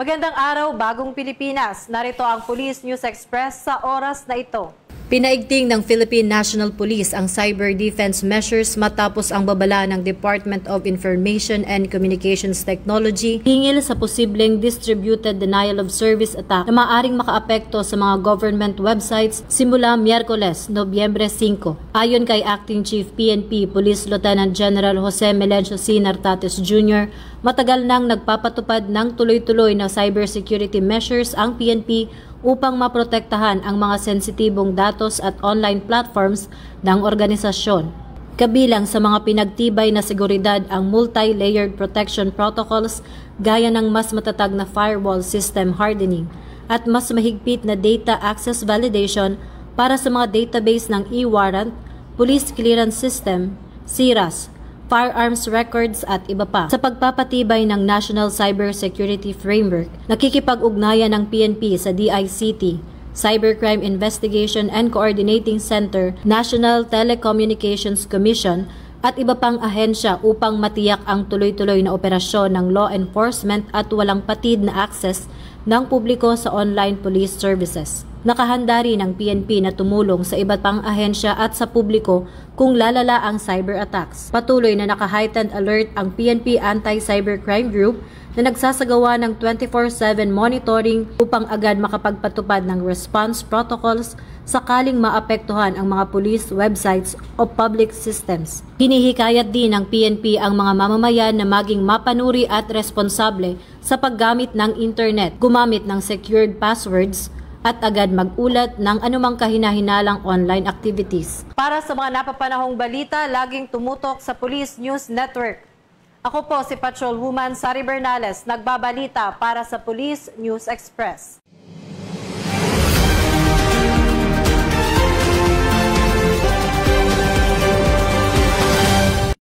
Magandang araw, bagong Pilipinas. Narito ang Police News Express sa oras na ito. Pinaigting ng Philippine National Police ang cyber defense measures matapos ang babala ng Department of Information and Communications Technology hingil sa posibleng distributed denial of service attack na maaaring makaapekto sa mga government websites simula Miyerkules, Nobyembre 5. Ayon kay Acting Chief PNP Police Lieutenant General Jose Melencio C. Nartates Jr., matagal nang nagpapatupad ng tuloy-tuloy na cybersecurity measures ang PNP upang maprotektahan ang mga sensitibong datos at online platforms ng organisasyon. Kabilang sa mga pinagtibay na seguridad ang multi-layered protection protocols gaya ng mas matatag na firewall system hardening at mas mahigpit na data access validation para sa mga database ng e-warrant, police clearance system, SIRAS, firearms records at iba pa. Sa pagpapatibay ng National Cybersecurity Framework, nakikipag-ugnayan ng PNP sa DICT, Cybercrime Investigation and Coordinating Center, National Telecommunications Commission at iba pang ahensya upang matiyak ang tuloy-tuloy na operasyon ng law enforcement at walang patid na access ng publiko sa online police services. Nakahanda rin ang PNP na tumulong sa iba't pang ahensya at sa publiko kung lalala ang cyber attacks. Patuloy na naka-heightened alert ang PNP Anti-Cybercrime Group na nagsasagawa ng 24/7 monitoring upang agad makapagpatupad ng response protocols sakaling maapektuhan ang mga police websites o public systems. Hinihikayat din ng PNP ang mga mamamayan na maging mapanuri at responsable sa paggamit ng internet, gumamit ng secured passwords, at agad mag-ulat ng anumang kahinahinalang online activities. Para sa mga napapanahong balita, laging tumutok sa Police News Network. Ako po si Patrolwoman Sari Bernales, nagbabalita para sa Police News Express.